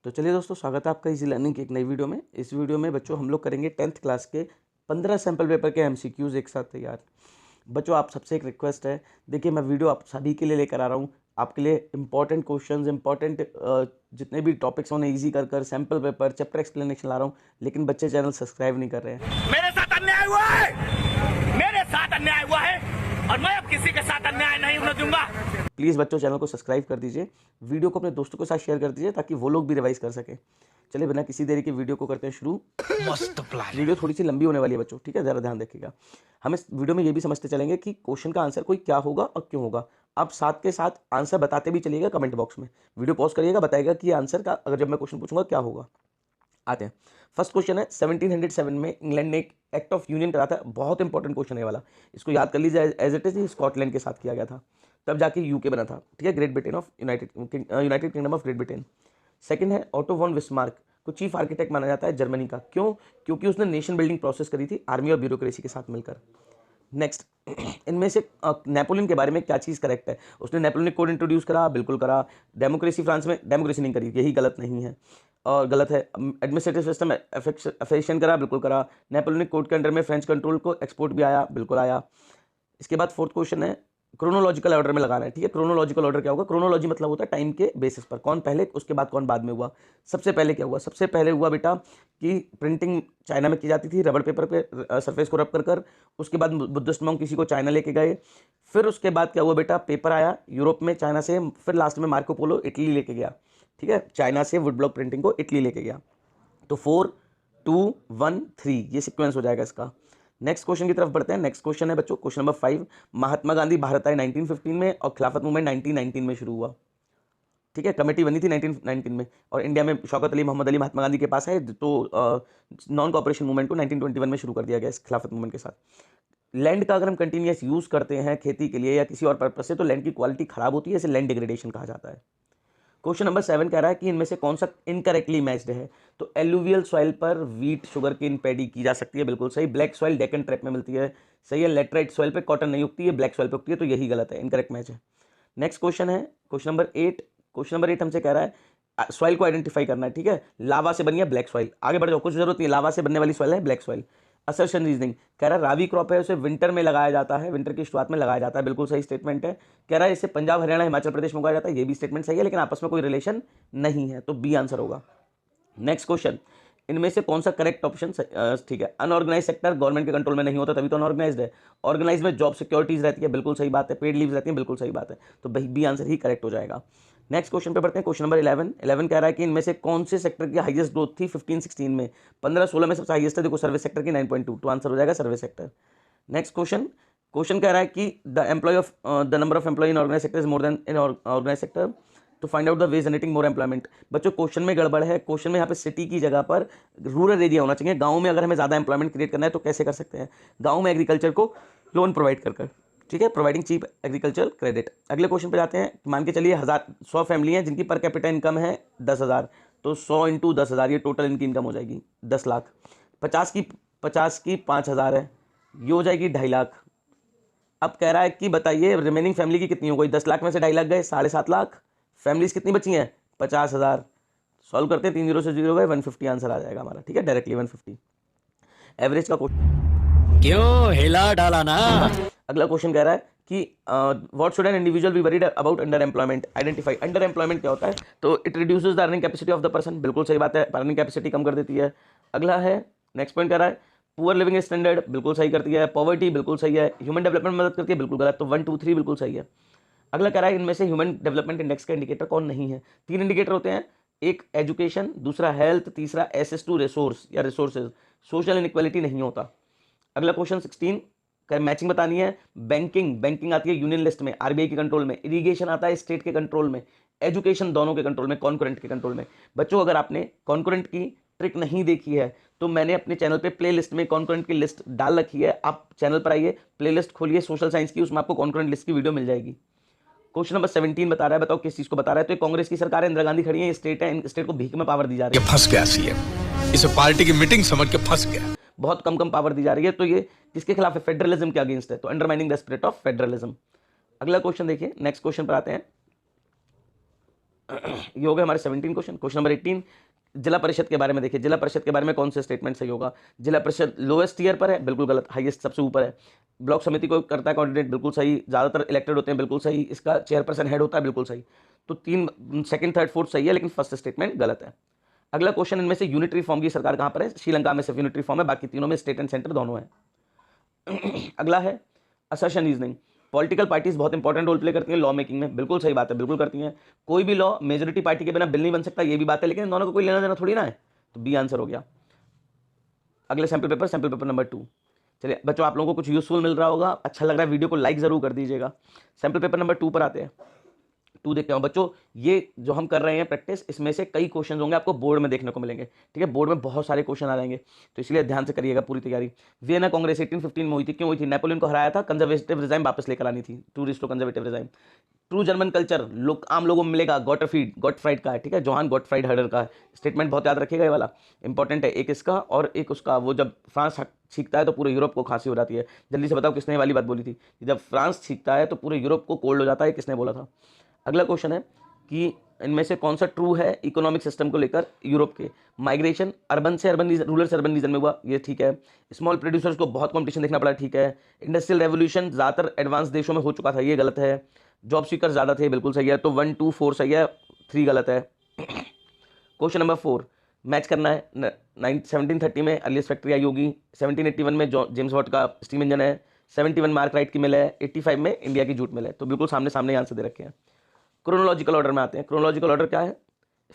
तो चलिए दोस्तों, स्वागत है आपका इजी लर्निंग की एक नई वीडियो में। इस वीडियो में बच्चों हम लोग करेंगे 10th क्लास के 15 सैम्पल पेपर के एमसीक्यूज एक साथ तैयार। बच्चों आप सबसे एक रिक्वेस्ट है, देखिए मैं वीडियो आप सभी के लिए लेकर आ रहा हूँ। आपके लिए इंपॉर्टेंट क्वेश्चंस, इंपॉर्टेंट जितने भी टॉपिक्स होने ईजी कर सैम्पल पेपर, चैप्टर एक्सप्लेनेशन ला रहा हूँ, लेकिन बच्चे चैनल सब्सक्राइब नहीं कर रहे हैं। मेरे साथ अन्याय हुआ है, मेरे साथ अन्याय हुआ है और मैं अब किसी के साथ अन्याय नहीं होने दूंगा। प्लीज़ बच्चों चैनल को सब्सक्राइब कर दीजिए, वीडियो को अपने दोस्तों के साथ शेयर कर दीजिए ताकि वो लोग भी रिवाइज कर सकें। चलिए बिना किसी देरी के वीडियो को करते हैं शुरू। मस्त प्लान। वीडियो थोड़ी सी लंबी होने वाली है बच्चों, ठीक है, ज़रा ध्यान रखिएगा। हम इस वीडियो में ये भी समझते चलेंगे कि क्वेश्चन का आंसर कोई क्या होगा और क्यों होगा। आप साथ के साथ आंसर बताते भी चलिएगा कमेंट बॉक्स में। वीडियो पॉज करिएगा, बताइएगा कि आंसर का अगर जब मैं क्वेश्चन पूछूंगा क्या होगा। आते हैं, फर्स्ट क्वेश्चन है 1707 में इंग्लैंड ने एक एक्ट ऑफ यूनियन करा था। बहुत इंपॉर्टेंट क्वेश्चन है वाला, इसको याद कर लीजिए। एज इट इज स्कॉटलैंड के साथ किया गया था, तब जाके यूके बना था, ठीक है, great Britain of United kingdom of great Britain. Second है ऑटो वॉन बिस्मार्क को चीफ आर्किटेक्ट माना जाता है जर्मनी का। क्यों? क्योंकि उसने नेशन बिल्डिंग प्रोसेस करी थी आर्मी और ब्यूरोक्रेसी के साथ मिलकर। नेक्स्ट, इनमें से नेपोलियन के बारे में क्या चीज़ करेक्ट है? उसने नेपोलियनिक कोड इंट्रोड्यूस करा, बिल्कुल करा। डेमोक्रेसी फ्रांस में डेमोक्रेसी नहीं करी, यही गलत नहीं है और गलत है। एडमिनिस्ट्रेटिव सिस्टम एफिशिएंट करा, बिल्कुल करा। नेपोलियनिक कोड के अंडर में फ्रेंच कंट्रोल को एक्सपोर्ट भी आया, बिल्कुल आया। इसके बाद फोर्थ क्वेश्चन है क्रोनोलॉजिकल ऑर्डर में लगाना है, ठीक है। क्रोनोलॉजिकल ऑर्डर क्या होगा? क्रोनोलॉजी मतलब होता है टाइम के बेसिस पर, कौन पहले उसके बाद कौन बाद में हुआ। सबसे पहले क्या हुआ? सबसे पहले हुआ बेटा कि प्रिंटिंग चाइना में की जाती थी रबड़ पेपर पे, सरफेस को रब कर कर। उसके बाद बुद्धिस्ट मॉन्क किसी को चाइना लेके गए। फिर उसके बाद क्या हुआ बेटा? पेपर आया यूरोप में चाइना से। फिर लास्ट में मार्को पोलो इटली लेके गया, ठीक है, चाइना से वुड ब्लॉक प्रिंटिंग को इटली लेके गया। तो 4 2 1 3 ये सिक्वेंस हो जाएगा इसका। नेक्स्ट क्वेश्चन की तरफ बढ़ते हैं। नेक्स्ट क्वेश्चन है बच्चों क्वेश्चन नंबर 5। महात्मा गांधी भारत आए 1915 में और खिलाफत मूवमेंट 1919 में शुरू हुआ, ठीक है। कमेटी बनी थी 1919 में और इंडिया में शौकत अली मोहम्मद अली महात्मा गांधी के पास है, तो नॉन कॉपरेशन मूवमेंट को 1921 में शुरू कर दिया गया इस खिलाफत मूवमेंट के साथ। लैंड का अगर हम कंटिन्यूस यूज़ करते हैं खेती के लिए या किसी और पर्पज से, तो लैंड की क्वालिटी खराब होती है, इसे लैंड डिग्रेडेशन कहा जाता है। क्वेश्चन नंबर 7 कह रहा है कि इनमें से कौन सा इनकरेक्टली मैच्ड है? तो एलुवियल सॉइल पर वीट, शुगर केन, पैडी की जा सकती है, बिल्कुल सही। ब्लैक सॉइल डेकन ट्रैप में मिलती है, सही है। लेटराइट सॉइल पे कॉटन नहीं उगती है, ब्लैक सॉइल पे उगती है, तो यही गलत है, इनकरेक्ट मैच है। नेक्स्ट क्वेश्चन है क्वेश्चन नंबर 8। क्वेश्चन नंबर 8 हमसे कह रहा है सॉइल को आइडेंटिफाई करना है, ठीक है। लावा से बनी है ब्लैक सॉइल, आगे बढ़ जाओ, कुछ जरूरत नहीं, लावा से बनने वाली सॉइल है ब्लैक सॉइल। असर्शन रीजनिंग कह रहा है रावी क्रॉप है, उसे विंटर में लगाया जाता है, विंटर की शुरुआत में लगाया जाता है, बिल्कुल सही स्टेटमेंट है। कह रहा है इसे पंजाब, हरियाणा, हिमाचल प्रदेश में उगाया जाता है, ये भी स्टेटमेंट सही है, लेकिन आपस में कोई रिलेशन नहीं है, तो बी आंसर होगा। नेक्स्ट क्वेश्चन, इनमें से कौन सा करेक्ट ऑप्शन, ठीक है। अनऑर्गेनाइज सेक्टर गवर्नमेंट के कंट्रोल में नहीं होता, तभी तो अनऑर्गेनाइज्ड है। ऑर्गेनाइज में जॉब सिक्योरिटीज रहती है, बिल्कुल सही बात है। पेड लीव्स रहती है, बिल्कुल सही बात है, तो बी आंसर ही करेक्ट हो जाएगा। नेक्स्ट क्वेश्चन पे बढ़ते हैं। क्वेश्चन नंबर 11 कह रहा है कि इनमें से कौन से सेक्टर की हाईएस्ट ग्रोथ थी 15-16 में? 15-16 में सबसे हाईएस्ट है, देखो सर्विस सेक्टर की 9.2, तो आंसर हो जाएगा सर्विस सेक्टर। नेक्स्ट क्वेश्चन कह रहा है कि the number of employ in organise sector is more than in organise sector, तो find out the way generating more employment. बच्चों क्वेश्चन में गड़बड़ है, क्वेश्चन में यहाँ पे सिटी की जगह पर रूरल एरिया होना चाहिए। गाँव में अगर हमें ज़्यादा एम्प्लॉयमेंट क्रिएट करना है तो कैसे कर सकते हैं? गाँव में एग्रीकल्चर को लोन प्रोवाइड कर, ठीक है, प्रोवाइडिंग चीप एग्रीकल्चर क्रेडिट। अगले क्वेश्चन पे जाते हैं। मान के चलिए 100 फैमिली हैं जिनकी पर कैपिटा इनकम है 10,000, तो 100 इंटू 10,000 ये टोटल इनकी इनकम हो जाएगी 10 लाख। 50 की 5,000 है, ये हो जाएगी 2.5 लाख। अब कह रहा है कि बताइए रिमेनिंग फैमिली की कितनी हो गई? 10 लाख में से 2.5 लाख गए, 7.5 लाख। फैमिलीज कितनी बची हैं? 50,000। सॉल्व करते हैं, 3 जीरो से 0 गए, 150 आंसर आ जाएगा हमारा, ठीक है, डायरेक्टली 150। एवरेज का क्वेश्चन क्यों हिला डाला ना। अगला क्वेश्चन कह रहा है कि what should an individual be worried about under employment? Identify under employment क्या होता है? तो it reduces the earning capacity of the person, बिल्कुल सही बात है, अर्निंग कैपेसिटी कम कर देती है। अगला है नेक्स्ट पॉइंट कह रहा है पुअर लिविंग स्टैंडर्ड, बिल्कुल सही करती है। पॉवर्टी, बिल्कुल सही है। ह्यूमन डेवलपमेंट मदद करती है, बिल्कुल गलत, तो 1 2 3 बिल्कुल सही है। अगला कह रहा है इनमें से ह्यूमन डेवलपमेंट इंडेक्स का इंडिकेटर कौन नहीं है? 3 इंडिकेटर होते हैं, एक एजुकेशन, दूसरा हेल्थ, तीसरा एसेस टू रिसोर्स या रिसोर्सेज। सोशल इनइक्वालिटी नहीं होता। अगला क्वेश्चन 16 का मैचिंग बतानी है। बैंकिंग आती है यूनियन लिस्ट में, आरबीआई के कंट्रोल में। इरिगेशन आता है स्टेट के कंट्रोल में। एजुकेशन दोनों के कंट्रोल में, कॉन्करेंट के कंट्रोल में। बच्चों अगर आपने कॉन्करेंट की ट्रिक नहीं देखी है तो मैंने अपने चैनल पे प्लेलिस्ट में कॉन्करेंट की लिस्ट डाल रखी है, आप चैनल पर आइए, प्लेलिस्ट खोलिए सोशल साइंस की, उसमें आपको कॉन्करेंट लिस्ट की वीडियो मिल जाएगी। क्वेश्चन नंबर 17 बता रहा है, बताओ किस चीज को बता रहा है? तो ये कांग्रेस की सरकार है, इंदिरा गांधी खड़ी है, ये स्टेट है, स्टेट को भीख में पावर दी जा रही है। फंस गया सीएम, इसे पार्टी की मीटिंग समझ के फंस गया। बहुत कम पावर दी जा रही है, तो ये किसके खिलाफ है? फेडरलिज्म के अगेंस्ट है, तो undermining the spirit of federalism. अगला क्वेश्चन देखिए, नेक्स्ट क्वेश्चन पर आते हैं। ये हो गए हमारे 17 क्वेश्चन। क्वेश्चन नंबर 18, जिला परिषद के बारे में देखिए। जिला परिषद के बारे में कौन से स्टेटमेंट सही होगा? जिला परिषद लोएस्ट ईयर पर है, बिल्कुल गलत। हाईएस्ट सबसे ऊपर है। ब्लॉक समिति को करता है कोऑर्डिनेट, बिल्कुल सही। ज़्यादातर इलेक्टेड होते हैं, बिल्कुल सही। इसका चेयरपर्सन हेड होता है, बिल्कुल सही। तो 3, सेकंड, थर्ड, फोर्थ सही है, लेकिन फर्स्ट स्टेटमेंट गलत है। अगला क्वेश्चन, इनमें से यूनिटरी फॉर्म की सरकार कहाँ पर है? श्रीलंका में सिर्फ यूनिटरी फॉर्म है, बाकी तीनों में स्टेट एंड सेंटर दोनों है। अगला है असर्शन रीजनिंग। पॉलिटिकल पार्टीज बहुत इंपॉर्टेंट रोल प्ले करती हैं लॉ मेकिंग में, बिल्कुल सही बात है, बिल्कुल करती हैं। कोई भी लॉ मेजोरिटी पार्टी के बिना बिल नहीं बन सकता, ये भी बात है, लेकिन दोनों को कोई लेना देना थोड़ी ना है। तो बी आंसर हो गया। अगले सैंपल पेपर नंबर 2। चलिए बच्चों, आप लोगों को कुछ यूजफुल मिल रहा होगा, अच्छा लग रहा है, वीडियो को लाइक जरूर कर दीजिएगा। सैंपल पेपर नंबर 2 पर आते हैं। 2 देखते हो बच्चों, ये जो हम कर रहे हैं प्रैक्टिस, इसमें से कई क्वेश्चन होंगे आपको बोर्ड में देखने को मिलेंगे, ठीक है। बोर्ड में बहुत सारे क्वेश्चन आ जाएंगे, तो इसलिए ध्यान से करिएगा पूरी तैयारी। वियना कांग्रेस 1815 में हुई थी, क्यों हुई थी? नेपोलियन को हराया था, कंजर्वेटिव रिजाइम वापस लेकर आनी थी, to restore conservative regime. True German culture लोग आम लोगों में मिलेगा, गॉटफ्राइड का है, ठीक है, जोहान गॉटफ्राइड हर्डर का है। स्टेटमेंट बहुत याद रखिएगा, ये वाला इंपॉर्टेंट है। एक इसका और एक उसका, वो जब फ्रांस छींकता है तो पूरे यूरोप को खांसी हो जाती है। जल्दी से बताओ किसने ये वाली बात बोली थी? जब फ्रांस छींकता है तो पूरे यूरोप को कोल्ड हो जाता है, किसने बोला था? अगला क्वेश्चन है कि इनमें से कौन सा ट्रू है इकोनॉमिक सिस्टम को लेकर यूरोप के? माइग्रेशन अर्बन से अर्बन, रूरल से अर्बन रीजन में हुआ, ये ठीक है। स्मॉल प्रोड्यूसर्स को बहुत कंपटीशन देखना पड़ा, ठीक है। इंडस्ट्रियल रेवोल्यूशन ज़्यादातर एडवांस देशों में हो चुका था, ये गलत है। जॉब सीकर ज़्यादा थे, बिल्कुल सही है। तो 1, 2, 4 सही है, 3 गलत है। क्वेश्चन नंबर 4 मैच करना है। 1730 में अर्लीस्ट फैक्ट्री आई होगी, 1781 में जेम्स वॉट का स्टीम इंजन है, 71 में आर्क राइट की मिल है, 85 में इंडिया की जूट मिल है। तो बिल्कुल सामने सामने आंसर दे रखे हैं। क्रोनोलॉजिकल ऑर्डर में आते हैं। क्रोनोलॉजिकल ऑर्डर क्या है?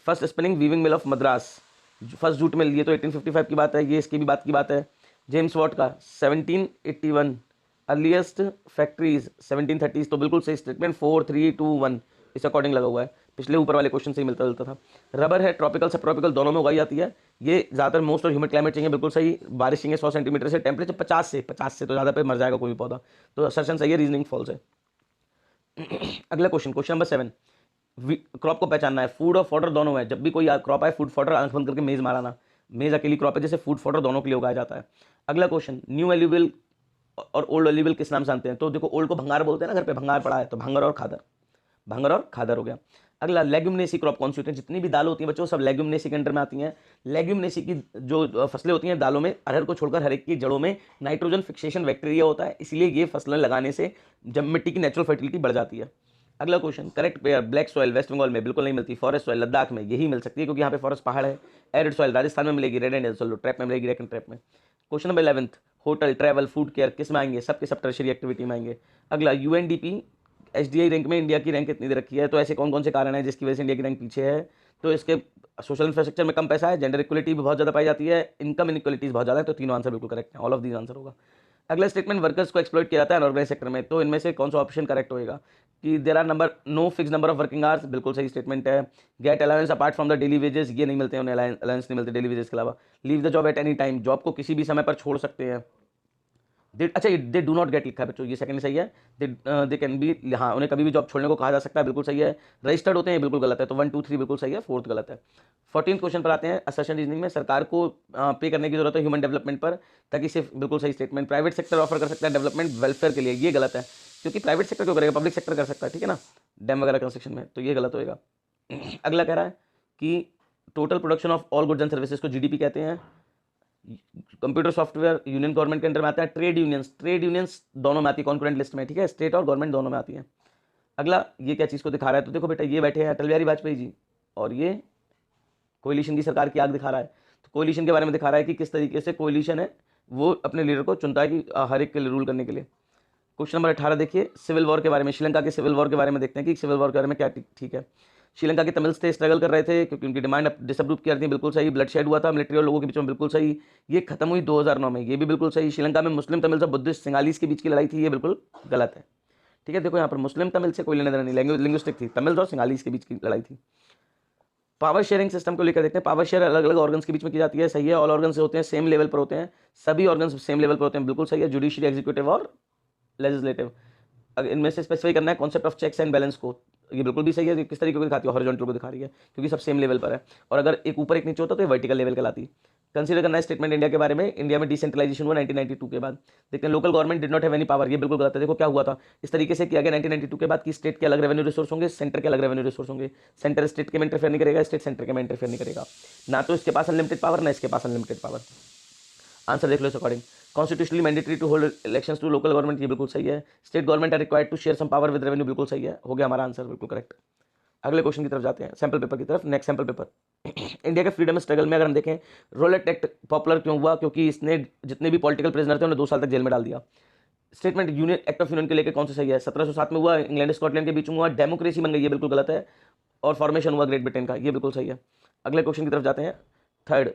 First spinning weaving mill of Madras, first jute mill, ये तो 1855 की बात है, ये इसकी भी बात की बात है। जेम्स वॉट का 1781, अर्लीस्ट फैक्ट्रीज 1730, तो बिल्कुल सही स्टेटमेंट। 4, 3, 2, 1 इस अकॉर्डिंग लगा हुआ है, पिछले ऊपर वाले क्वेश्चन से ही मिलता जुलता था। रबर है, ट्रॉपिकल सब ट्रॉपिकल दोनों में उगाई जाती है, ये ज़्यादातर मोस्ट और ह्यूमिड क्लाइमेट चाहिए, बिल्कुल सही। बारिश चाहिए 100 सेंटीमीटर से, टेम्परेचर 50 से तो ज़्यादा पे मर जाएगा कोई भी पौधा, तो असर्शन सही है, रीजनिंग फॉल्स है। अगला क्वेश्चन, क्वेश्चन नंबर 7, क्रॉप को पहचानना है। फूड और फॉडर दोनों है, जब भी कोई क्रॉप आए फूड फॉडर आंख बंद करके मेज माराना। मेज अकेली क्रॉप है, जैसे फूड फॉडर दोनों के लिए उगाया जाता है। अगला क्वेश्चन, न्यू एल्यूवियल और ओल्ड एल्यूवियल किस नाम से जानते हैं? तो देखो, ओल्ड को भंगार बोलते हैं ना, घर पे भंगार पड़ा है, तो भांगर और खादर हो गया। अगला लेग्यूमिनेसी क्रॉप कौन सी होती है? जितनी भी दाल होती है बच्चों, सब लेग्यूमिनेसी के अंडर में आती हैं। लेग्यूमिनेसी की जो फसलें होती हैं दालों में, अरहर को छोड़कर हर एक की जड़ों में नाइट्रोजन फिक्सेशन बैक्टीरिया होता है, इसलिए ये फसलें लगाने से जब मिट्टी की नेचुरल फर्टिलिटी बढ़ जाती है। अगला question, correct pair, black soil West Bengal में बिल्कुल नहीं मिलती, फॉरेस्ट सॉइल लद्दाख में यही मिल सकती है क्योंकि यहाँ पे फॉरेस्ट पहाड़ है। एरिड सॉइल राजस्थान में मिलेगी, रेड एंड सोलो ट्रैप में मिलेगी, रेकन ट्रैप में। Question number 11, hotel, travel, food care किस में आएंगे? सबके सब टर्शियरी एक्टिविटी में आएंगे। अगला, यूएनडीपी एचडीआई रैंक में इंडिया की रैंक कितनी दे रखी है? तो ऐसे कौन कौन से कारण हैं जिसकी वजह से इंडिया की रैंक पीछे है? तो इसके सोशल इंफ्रास्ट्रक्चर में कम पैसा है, जेंडर इक्वलिटी भी बहुत ज़्यादा पाई जाती है, इनकम इनक्वलिटीज बहुत ज़्यादा है, तो तीनों आंसर बिल्कुल करेक्ट है, ऑल ऑफ दीज आंसर होगा। अगला स्टेटमेंट, वर्कर्स को एक्सप्लॉइट किया जाता है अनऑर्गेनाइज सेक्टर में, तो इनमें से कौन सा ऑप्शन करेक्ट होएगा? कि there are no fix number of working hours, बिल्कुल सही स्टेटमेंट है। Get allowance apart from the daily wages, ये नहीं मिलते हैं, उन्हें अलाउंस नहीं मिलते डेली वेजेस के अलावा। Leave the job at any time, job को किसी भी समय पर छोड़ सकते हैं। अच्छा, दे डू नॉट गेट लिखा है बच्चों, ये सेकंड सही है। दे कैन बी, हाँ, उन्हें कभी भी जॉब छोड़ने को कहा जा सकता है, बिल्कुल सही है। रजिस्टर्ड होते हैं, बिल्कुल गलत है, तो 1, 2, 3 बिल्कुल सही है, 4th गलत है। 14th क्वेश्चन पर आते हैं। असर्शन रीजनिंग में सरकार को पे करने की जरूरत है ह्यूमन डेवलपमेंट पर, ताकि सिर्फ, बिल्कुल सही स्टेटमेंट। प्राइवेट सेक्टर ऑफर कर सकता है डेवलपमेंट वेलफेयर के लिए, ये गलत है, क्योंकि प्राइवेट सेक्टर क्यों करेगा, पब्लिक सेक्टर कर सकता है, ठीक है ना, डैम वगैरह कंस्ट्रक्शन में, तो ये गलत होएगा। अगला कह रहा है कि total production of all goods and services को जीडीपी कहते हैं। कंप्यूटर सॉफ्टवेयर यूनियन गवर्नमेंट के अंडर में आता है। ट्रेड यूनियंस दोनों में आती है कॉन्करेंट लिस्ट में, ठीक है, स्टेट और गवर्नमेंट दोनों में आती है। अगला, ये क्या चीज़ को दिखा रहा है? तो देखो बेटा, ये बैठे हैं अटल बिहारी वाजपेयी जी, और ये कोalition की सरकार की आग दिखा रहा है। तो कोalition के बारे में दिखा रहा है कि किस तरीके से कोalition है वो अपने लीडर को चुनता है कि हर एक के लिए रूल करने के लिए। क्वेश्चन नंबर 18 देखिए, सिविल वॉर के बारे में, श्रीलंका के सिविल वॉर के बारे में देखते हैं कि सिविल वॉर के बारे में क्या ठीक है। श्रीलंका के तमिल्स थे, स्ट्रगल कर रहे थे क्योंकि उनकी डिमांड डिसअप्रूव की थी, बिल्कुल सही। ब्लड शेड हुआ था मिलिट्री और लोगों के बीच में, बिल्कुल सही। ये खत्म हुई 2009 में, ये भी बिल्कुल सही। श्रीलंका में मुस्लिम तमिल्स और बुद्धिस्ट सिंगालीस के बीच की लड़ाई थी, ये बिल्कुल गलत है, ठीक है। देखो यहाँ पर मुस्लिम तमिल से कोई लेना देना नहीं, लिंग्विस्टिक थी, तमिल्स और सिंगालीस के बीच की लड़ाई थी। पावर शेयरिंग सिस्टम को लेकर देखते हैं। पावर शेयर अलग अलग ऑर्गन्स के बीच में की जाती है, सही है। ऑल ऑर्गन्स होते हैं सेम लेवल पर होते हैं, सभी ऑर्गन्स सेम लेवल पर होते हैं, बिल्कुल सही है। जुडिशरी, एग्जीक्यूटिव और लेजिस्लेटिव। इनमें से स्पेसिफाई करना है concept of checks and balance को। ये बिल्कुल भी सही है। किस तरीके को दिखाती है, हॉरिजॉन्टल को दिखा रही है क्योंकि सब सेम लेवल पर है, और अगर एक ऊपर एक नीचे होता तो ये वर्टिकल लेवल कहलाती। कंसीडर करना है स्टेटमेंट इंडिया के बारे में। इंडिया में डिसेंट्रलाइजेशन हुआ 1992 के बाद। देखते हैं local government did not have any power, ये बिल्कुल गलत है। देखो क्या हुआ था, इस तरीके से किया गया 1992 के बाद कि स्टेट के अलग रेवेन्यू रिसोर्स होंगे, सेंटर के अलग रेवेन्यू रिसोर्स होंगे। सेंटर स्टेट के में इंटरफेयर नहीं करेगा, स्टेट सेंटर के में इंटरफेयर नहीं करेगा। ना तो इसके पास अनलिमिटेड पावर, ना इसके पास अनलिमिटेड पावर। आंसर देख लो इस according. Constitutionally mandatory to hold elections to local government, ये बिल्कुल सही है। State government are required to share some power with revenue, बिल्कुल सही है। हो गया हमारा आंसर, बिल्कुल करेक्ट। अगले क्वेश्चन की तरफ जाते हैं, सैंपल पेपर की तरफ। नेक्स्ट सैंपल पेपर, इंडिया के फ्रीडम स्ट्रगल में अगर हम देखें, रोलेट एक्ट पॉपुलर क्यों हुआ? क्योंकि इसने जितने भी पॉलिटिकल प्रिजनर थे उन्हें 2 साल तक जेल में डाल दिया। Statement union act of union के लेकर कौन सा सही है? 1707 में हुआ, इंग्लैंड स्कॉटलैंड के बीच में हुआ, डेमोक्रेसी बन गई, ये बिल्कुल गलत है। और फॉर्मेशन हुआ ग्रेट ब्रिटेन का, ये बिल्कुल सही है। अगले क्वेश्चन की तरफ जाते हैं, थर्ड।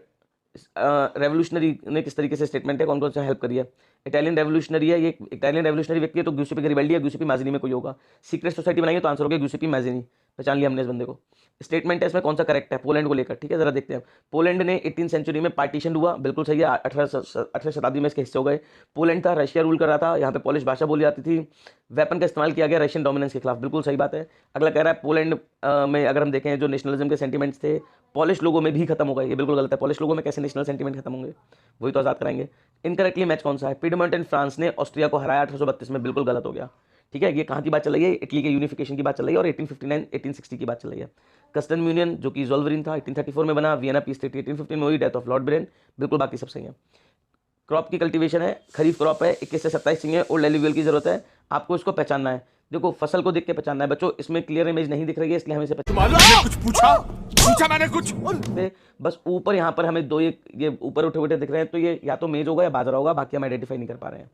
रेवोल्यूशनरी ने किस तरीके से स्टेटमेंट है, कौन कौन सा हेल्प करी है? इटालियन रेवोल्यूशनरी है, ये इटालियन रेवोल्यूशनरी व्यक्ति है तो ग्यूसेपी गैरिबाल्डी है, ग्यूसेपी मैज़िनी में कोई होगा। सीक्रेट सोसाइटी बनाई है तो आंसर हो गया ग्यूसेपी मैज़िनी, पहचान लिया हमने इस बंदे को। स्टेटमेंट है इसमें कौन सा करेक्ट है पोलैंड को लेकर, ठीक है जरा देखते हैं। पोलैंड ने 18th सेंचुरी में पार्टीशन हुआ, बिल्कुल सही है। 18वीं शताब्दी में इसके हिस्से हो गए। पोलैंड था, रशिया रूल कर रहा था, यहाँ पे पॉलिश भाषा बोली जाती थी। वेपन का इस्तेमाल किया गया रशियन डोमिनेंस के खिलाफ, बिल्कुल सही बात है। अगला कह रहा है पोलैंड में अगर हम देखें जो नेशनलिज्म के सेंटिमेंट्स थे पॉलिश लोगों में भी खत्म हो गए, ये बिल्कुल गलत है। पॉलिश लोगों में कैसे नेशनल सेंटिमेंट खत्म होंगे, वही तो आज़ाद कराएंगे। इनकरेक्टली मैच कौन सा है? पिडमोंट एंड फ्रांस ने ऑस्ट्रिया को हराया 1832 में, बिल्कुल गलत हो गया। ठीक है, ये कहाँ की बात चल रही है? इटली के यूनिफिकेशन की बात चल रही है और 1859 1860 की बात चल रही है। कस्टम यूनियन जो कि ज़ोल्वरिन था 1834 में बना। वियना पीस ट्रीटी 1815 में हुई, डेथ ऑफ लॉर्ड ब्रेन, बिल्कुल बाकी सब सही है। क्रॉप की कल्टीवेशन है, खरीफ क्रॉप है, 21 से 27 चाहिए, ओल्ड एलुवियल की जरूरत है, आपको इसको पहचानना है। देखो फसल को देख के पहचानना है बच्चों, इसमें क्लियर इमेज नहीं दिख रही है इसलिए हमें इसे कुछ पूछा मैंने कुछ। बस ऊपर यहाँ पर हमें 2 ये ऊपर उठे उठे दिख रहे हैं तो ये या तो मेज होगा या बाजरा होगा, बाकी हम आइडेंटिफाई नहीं कर पा रहे हैं।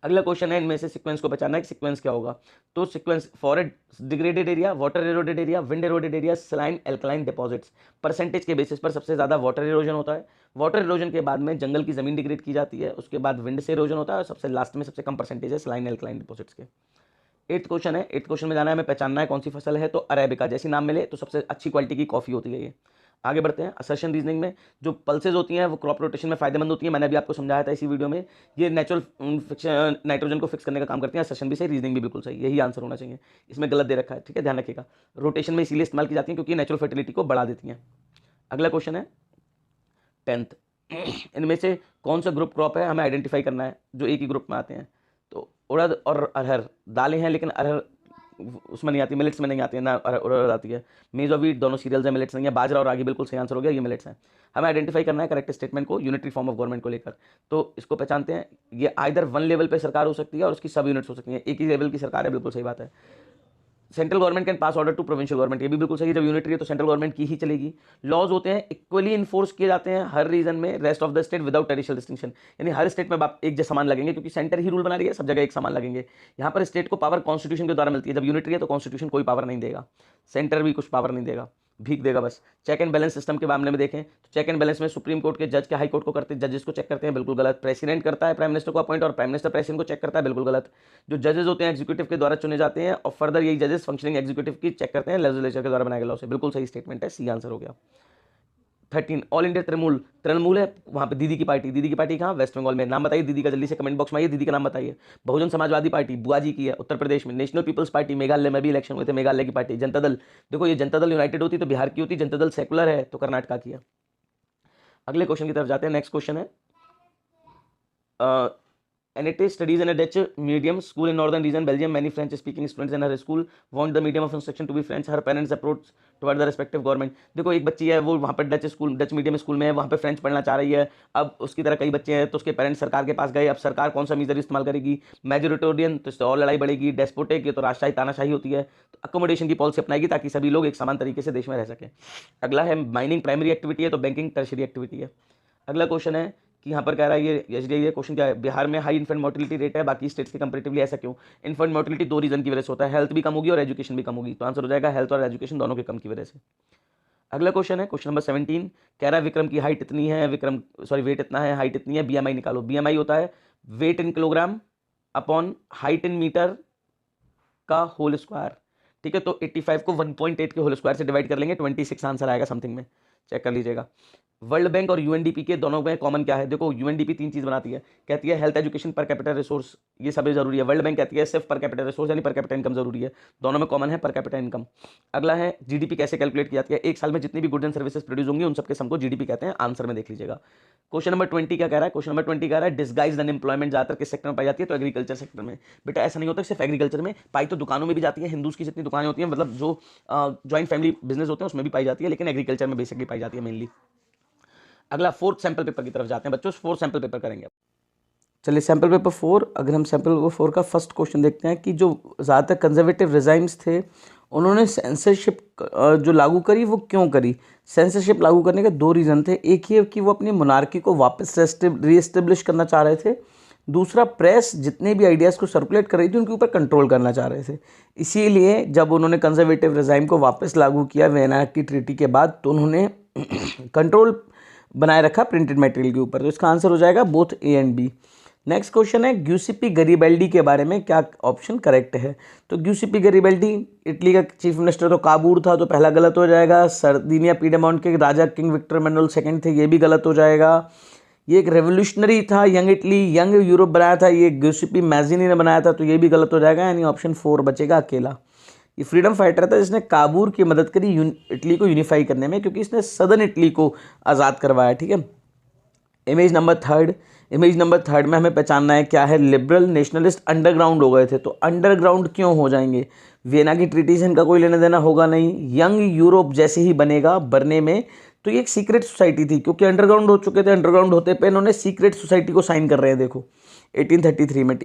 अगला क्वेश्चन है इनमें से सीक्वेंस को पहचानना है कि सीक्वेंस क्या होगा। तो sequence forest degraded area, water eroded area, wind eroded area, saline alkaline deposits. Percentage के बेसिस पर सबसे ज़्यादा वाटर एरोजन होता है। वाटर एरोजन के बाद में जंगल की जमीन डिग्रेड की जाती है, उसके बाद विंड से एरोजन होता है और सबसे लास्ट में सबसे कम परसेंटेज है सलाइन एल्कलाइन डिपॉजिट्स के। 8th क्वेश्चन है, 8th क्वेश्चन में जाना है हमें पहचानना है कौन सी फसल है। तो अरेबिका, जैसी नाम मिले तो सबसे अच्छी क्वालिटी की कॉफ़ी होती है ये। आगे बढ़ते हैं असर्शन रीजनिंग में। जो पल्सेज होती हैं वो क्रॉप रोटेशन में फायदेमंद होती हैं, मैंने अभी आपको समझाया था इसी वीडियो में। ये नेचुरल नाइट्रोजन को फिक्स करने का काम करती हैं। असर्शन भी सही, रीजनिंग भी बिल्कुल सही, यही आंसर होना चाहिए। इसमें गलत दे रखा है, ठीक है ध्यान रखिएगा। रोटेशन में इसीलिए इस्तेमाल की जाती है क्योंकि नेचुरल फर्टिलिटी को बढ़ा देती हैं। अगला क्वेश्चन है 10th, इनमें से कौन सा ग्रुप क्रॉप है हमें आइडेंटिफाई करना है जो एक ही ग्रुप में आते हैं। तो उड़द और अरहर दालें हैं, लेकिन अरहर उसमें नहीं आती, मिलेट्स में नहीं आती है ना, उड़द आती है। मेज और व्हीट दोनों सीरियल्स हैं, मिलेट्स नहीं है। बाजरा और रागी बिल्कुल सही आंसर हो गया, ये मिलेट्स हैं। हमें आइडेंटिफाई करना है करेक्ट स्टेटमेंट को यूनिटरी फॉर्म ऑफ गवर्नमेंट को लेकर। तो इसको पहचानते हैं, ये आइदर 1 लेवल पे सरकार हो सकती है और उसकी सब यूनिट्स हो सकती हैं। एक ही लेवल की सरकार है, बिल्कुल सही बात है। Central government can pass order to provincial government, ये भी बिल्कुल सही है। जब यूनिटरी है तो सेंट्रल गवर्नमेंट की ही चलेगी। लॉज होते हैं इक्वली इन्फोर्स किए जाते हैं हर रीजन में, rest of the state without territorial distinction, यानी हर स्टेट में आप एक जैसा समान लगेंगे क्योंकि सेंटर ही रूल बना रही है, सब जगह एक समान लगेंगे। यहाँ पर स्टेट को पावर कॉन्स्टिट्यूशन के द्वारा मिलती है, जब यूनिटरी है तो कॉन्स्टिट्यूशन कोई पावर नहीं देगा, सेंटर भी कुछ पावर नहीं देगा, भीख देगा बस। चेक एंड बैलेंस सिस्टम के मामले में देखें तो चेक एंड बैलेंस में सुप्रीम कोर्ट के जज के हाई कोर्ट को करते हैं, जजेस को चेक करते हैं, बिल्कुल गलत। प्रेसिडेंट करता है प्राइम मिनिस्टर को अपॉइंट और प्राइम मिनिस्टर प्रेसिडेंट को चेक करता है, बिल्कुल गलत। जो जजेस होते हैं एग्जीक्यूटिव के द्वारा चुने जाते हैं और फर्दर यही जजेस फंक्शनिंग एग्जीक्यूटिव की चेक करते हैं लेजिस्लेचर के द्वारा बनाए गए लॉ से, बिल्कुल सही स्टेटमेंट है, सी आंसर हो गया। 13 ऑल इंडिया तृणमूल, तृणमूल है वहाँ पे दीदी की पार्टी कहाँ? वेस्ट बंगाल में। नाम बताइए दीदी का, जल्दी से कमेंट बॉक्स में आइए, दीदी का नाम बताइए। बहुजन समाजवादी पार्टी बुआ जी की है उत्तर प्रदेश में। नेशनल पीपल्स पार्टी मेघालय में भी इलेक्शन हुए थे, मेघालय की पार्टी। जनता दल, देखो ये जनता दल यूनाइटेड होती तो बिहार की होती, जनता दल सेकुलर है तो कर्नाटका की है। अगले क्वेश्चन की तरफ जाते हैं। नेक्स्ट क्वेश्चन है Anette studies in a Dutch medium school in northern region Belgium. Many French speaking students in her school want the medium of instruction to be French. Her parents approach toward the respective government. देखो एक बच्ची है वो वहाँ पर Dutch medium school में है, वहाँ पे फ्रेंच पढ़ना चाह रही है। अब उसकी तरह कई बच्चे हैं तो उसके पेरेंट्स सरकार के पास गए। अब सरकार कौन सा मीजर इस्तेमाल करेगी? मेजोरिटेरियन तो इससे और लड़ाई बढ़ेगी। डेस्पोटिक, ये तो राजशाही तानाशाही होती है। तो अकोमोडेशन की पॉलिसी अपनाएगी ताकि सभी लोग एक समान तरीके से देश में रह सकें। अगला है माइनिंग प्राइमरी एक्टिविटी है तो बैंकिंग टर्शरी एक्टिविटी है। अगला क्वेश्चन है कि यहाँ पर कह रहा है ये एसडीआई क्वेश्चन क्या है? बिहार में हाई इन्फेंट मोर्टिलिटी रेट है बाकी स्टेट्स के कंपेरेटिवली, ऐसा क्यों? इन्फेंट मोर्टिलिटी 2 रीजन की वजह से होता है, हेल्थ भी कम होगी और एजुकेशन भी कम होगी, तो आंसर हो जाएगा हेल्थ और एजुकेशन दोनों के कम की वजह से। अगला क्वेश्चन है क्वेश्चन नंबर 17, कह रहा है विक्रम की हाइट इतनी है, वेट इतना है, हाइट इतनी है, बीएमआई निकालो। बीएमआई होता है weight in kilogram upon height in metre का होल स्क्वायर, ठीक है। तो 85 को 1.8 के होल स्क्वायर से डिवाइड कर लेंगे, 26 आंसर आएगा समथिंग में, चेक कर लीजिएगा। वर्ल्ड बैंक और यूएनडीपी के दोनों में कॉमन क्या है? देखो यूएनडीपी 3 चीज़ बनाती है, कहती है हेल्थ, एजुकेशन, पर कैपिटल रिसोर्स, ये सभी जरूरी है। वर्ल्ड बैंक कहती है सिर्फ पर कैपिटल रिसोर्स यानी पर कैपिटल इनकम जरूरी है। दोनों में कॉमन है पर कैपिटल इनकम। अगला है जीडीपी कैसे कैलकुलेट की जाती है? एक साल में जितनी भी गुड्स एंड सर्विसेज प्रोड्यूस होंगी उन सबके सम को जीडीपी कहते हैं। आंसर में देख लीजिएगा। क्वेश्चन नंबर 20 क्या कह रहा है? क्वेश्चन नंबर 20 कह रहा है डिस्गाइज्ड अनएम्प्लॉयमेंट ज्यादातर किस सेक्टर में पाई जाती है? तो एग्रीकल्चर सेक्टर में। बेटा ऐसा नहीं होता सिर्फ एग्रीकल्चर में, पाई तो दुकानों में भी जाती है। हिंदूज की जितनी दुकानें होती हैं, मतलब जो ज्वाइंट फैमिली बिजनेस होते हैं उसमें भी पाई जाती है, लेकिन एग्रीकल्चर में बेसिकली पाई जाती है मेनली। अगला फोर्थ सैंपल पेपर की तरफ जाते हैं बच्चों। फोर्थ सैंपल पेपर करेंगे। चलिए सैंपल पेपर 4, अगर हम सैंपल पेपर 4 का फर्स्ट क्वेश्चन देखते हैं कि जो ज़्यादातर कंजर्वेटिव रिजाइम्स थे उन्होंने सेंसरशिप जो लागू करी वो क्यों करी? सेंसरशिप लागू करने के 2 रीज़न थे। एक ये कि वो अपनी मोनार्की को वापस रीएस्टेब्लिश करना चाह रहे थे। दूसरा, प्रेस जितने भी आइडियाज़ को सर्कुलेट कर रही थी उनके ऊपर कंट्रोल करना चाह रहे थे। इसीलिए जब उन्होंने कंजर्वेटिव रिजाइम को वापस लागू किया वियना की ट्रीटी के बाद, तो उन्होंने कंट्रोल बनाए रखा प्रिंटेड मटेरियल के ऊपर। तो इसका आंसर हो जाएगा both A and B. Next question है ग्यूसिपी गरीबेल्डी के बारे में क्या ऑप्शन करेक्ट है? तो ग्यूसिपी गरीबेल्डी इटली का चीफ मिनिस्टर तो काबूर था, तो पहला गलत हो जाएगा। सर्दिनिया पीडेमोंट के राजा किंग विक्टर मैनुअल II थे, ये भी गलत हो जाएगा। ये एक रेवोल्यूशनरी था, यंग इटली यंग यूरोप बनाया था, ये ग्यूसिपी मैजिनी ने बनाया था, तो ये भी गलत हो जाएगा। यानी ऑप्शन 4 बचेगा अकेला। ये फ्रीडम फाइटर था जिसने काबूर की मदद करी इटली को यूनिफाई करने में, क्योंकि इसने सदर्न इटली को आज़ाद करवाया। ठीक है। इमेज नंबर थर्ड में हमें पहचानना है क्या है? लिबरल नेशनलिस्ट अंडरग्राउंड हो गए थे। तो अंडरग्राउंड क्यों हो जाएंगे? वियना की ट्रीटी से इनका कोई लेना देना होगा नहीं। यंग यूरोप जैसे ही बनेगा बनने में, तो ये एक सीक्रेट सोसाइटी थी, क्योंकि अंडरग्राउंड हो चुके थे। अंडरग्राउंड होते पे इन्होंने सीक्रेट सोसाइटी को साइन कर रहे हैं, देखो 1833 में।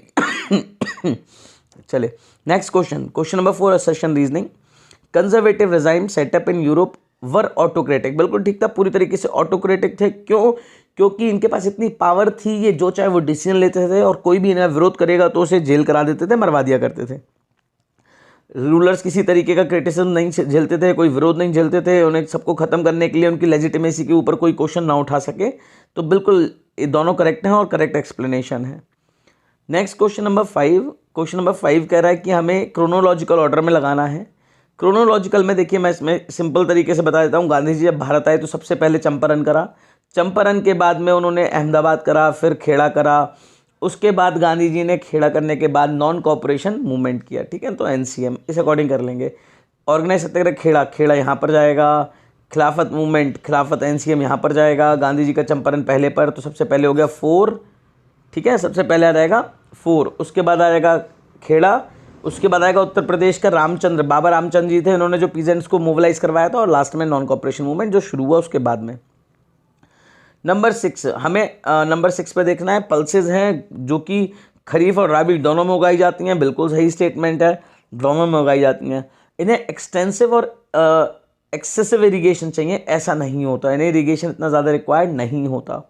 चले next question number 4 assertion reasoning. Conservative regime setup in Europe were autocratic. बिल्कुल ठीक था, पूरी तरीके से ऑटोक्रेटिक थे। क्यों? क्योंकि इनके पास इतनी पावर थी, ये जो चाहे वो डिसीजन लेते थे, और कोई भी इन्हें विरोध करेगा तो उसे जेल करा देते थे, मरवा दिया करते थे। रूलर्स किसी तरीके का क्रिटिसिज्म नहीं झेलते थे, कोई विरोध नहीं झेलते थे। उन्हें सबको खत्म करने के लिए उनकी लेजिटिमेसी के ऊपर कोई क्वेश्चन ना उठा सके। तो बिल्कुल ये दोनों करेक्ट हैं और करेक्ट एक्सप्लेनेशन है। नेक्स्ट क्वेश्चन नंबर 5 कह रहा है कि हमें क्रोनोलॉजिकल ऑर्डर में लगाना है। क्रोनोलॉजिकल में देखिए, मैं इसमें सिंपल तरीके से बता देता हूँ। गांधी जी जब भारत आए तो सबसे पहले चंपारण करा, चंपारण के बाद में उन्होंने अहमदाबाद करा, फिर खेड़ा करा। उसके बाद गांधी जी ने खेड़ा करने के बाद नॉन कॉपरेशन मूवमेंट किया। ठीक है, तो एनसीएम इस अकॉर्डिंग कर लेंगे। ऑर्गेनाइज सत्याग्रह खेड़ा यहाँ पर जाएगा। खिलाफत मूवमेंट खिलाफत एनसीएम यहाँ पर जाएगा। गांधी जी का चंपारण पहले पर, तो सबसे पहले हो गया 4। ठीक है, सबसे पहले आ जाएगा 4, उसके बाद आ जाएगा खेड़ा, उसके बाद आएगा उत्तर प्रदेश का रामचंद्र, बाबा रामचंद्र जी थे, उन्होंने जो पीजेंट्स को मोबिलाइज करवाया था, और लास्ट में नॉन कॉपरेशन मूवमेंट जो शुरू हुआ उसके बाद में। नंबर 6 हमें नंबर 6 पे देखना है। पल्सेज हैं जो कि खरीफ और राबी दोनों में उगाई जाती हैं। बिल्कुल सही स्टेटमेंट है, दोनों में उगाई जाती हैं। इन्हें एक्सटेंसिव और एक्सेसिव इरीगेशन चाहिए, ऐसा नहीं होता। इन्हें इरीगेशन इतना ज़्यादा रिक्वायर्ड नहीं होता।